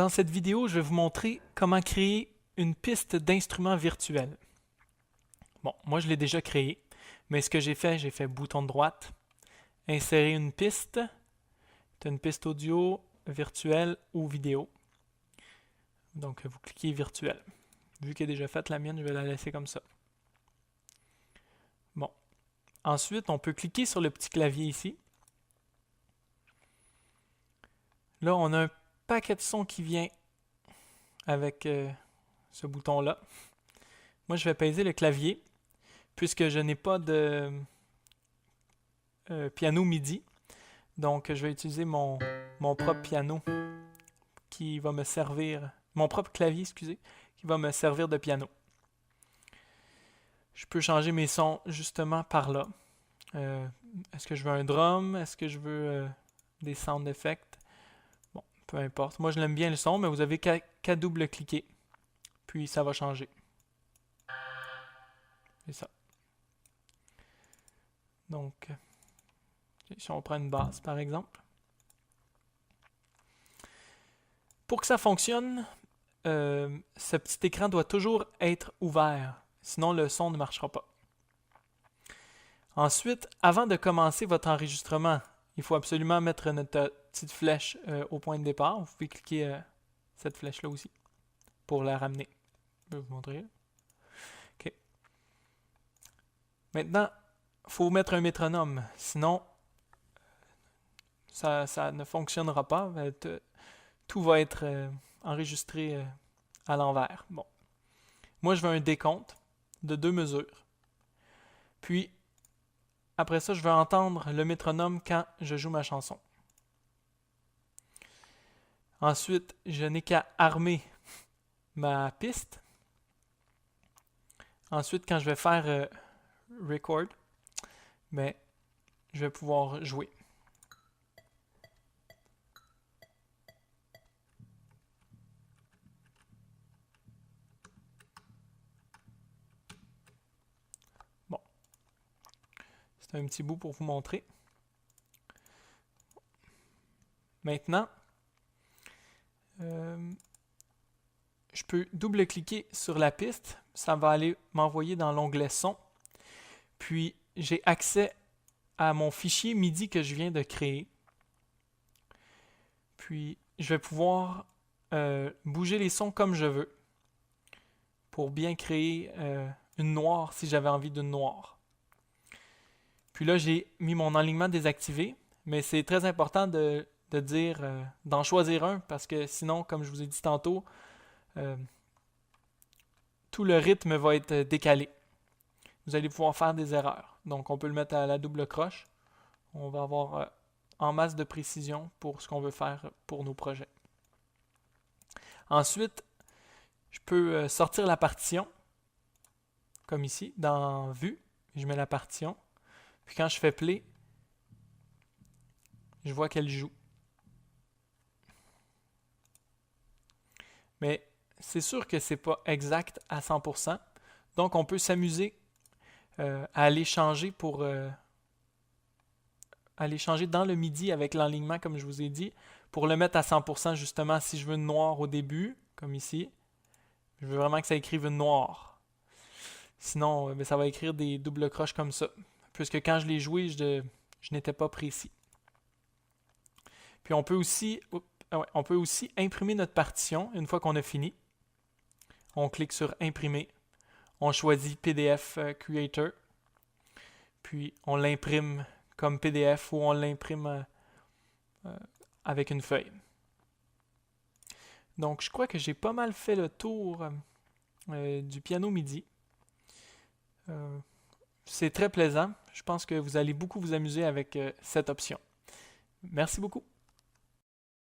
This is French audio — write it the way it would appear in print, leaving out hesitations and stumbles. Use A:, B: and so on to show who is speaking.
A: Dans cette vidéo, je vais vous montrer comment créer une piste d'instruments virtuels. Bon, moi je l'ai déjà créé, mais ce que j'ai fait bouton droite, insérer une piste, c'est une piste audio, virtuelle ou vidéo. Donc vous cliquez virtuel. Vu qu'elle est déjà faite, la mienne, je vais la laisser comme ça. Bon. Ensuite, on peut cliquer sur le petit clavier ici. Là, on a un paquet de sons qui vient avec ce bouton-là. Moi, je vais peser le clavier, puisque je n'ai pas de piano MIDI. Donc, je vais utiliser mon propre piano qui va me servir, mon propre clavier, excusez, qui va me servir de piano. Je peux changer mes sons justement par là. Est-ce que je veux un drum? Est-ce que je veux des sound effects? Bon, peu importe. Moi, je l'aime bien le son, mais vous avez qu'à double-cliquer. Puis, ça va changer. C'est ça. Donc, si on prend une basse, par exemple. Pour que ça fonctionne, ce petit écran doit toujours être ouvert. Sinon, le son ne marchera pas. Ensuite, avant de commencer votre enregistrement, il faut absolument mettre notre petite flèche au point de départ. Vous pouvez cliquer cette flèche-là aussi pour la ramener. Je vais vous montrer. OK. Maintenant, il faut mettre un métronome. Sinon, ça ne fonctionnera pas. Tout va être enregistré à l'envers. Bon. Moi, je veux un décompte de 2 mesures. Puis, après ça, je veux entendre le métronome quand je joue ma chanson. Ensuite, je n'ai qu'à armer ma piste. Ensuite, quand je vais faire record, ben, je vais pouvoir jouer. Bon. C'est un petit bout pour vous montrer. Maintenant, je peux double-cliquer sur la piste. Ça va aller m'envoyer dans l'onglet son. Puis, j'ai accès à mon fichier MIDI que je viens de créer. Puis, je vais pouvoir bouger les sons comme je veux pour bien créer une noire si j'avais envie d'une noire. Puis là, j'ai mis mon alignement désactivé, mais c'est très important de dire, d'en choisir un, parce que sinon, comme je vous ai dit tantôt, tout le rythme va être décalé. Vous allez pouvoir faire des erreurs. Donc, on peut le mettre à la double croche. On va avoir en masse de précision pour ce qu'on veut faire pour nos projets. Ensuite, je peux sortir la partition, comme ici, dans Vue. Je mets la partition. Puis quand je fais Play, je vois qu'elle joue. Mais c'est sûr que c'est pas exact à 100%. Donc, on peut s'amuser à aller changer pour aller changer dans le MIDI avec l'enlignement, comme je vous ai dit, pour le mettre à 100%, justement, si je veux une noire au début, comme ici, je veux vraiment que ça écrive une noire. Sinon, ça va écrire des doubles croches comme ça, puisque quand je l'ai joué, je n'étais pas précis. Puis on peut aussi imprimer notre partition une fois qu'on a fini. On clique sur Imprimer. On choisit PDF Creator. Puis on l'imprime comme PDF ou on l'imprime avec une feuille. Donc je crois que j'ai pas mal fait le tour du piano MIDI. C'est très plaisant. Je pense que vous allez beaucoup vous amuser avec cette option. Merci beaucoup.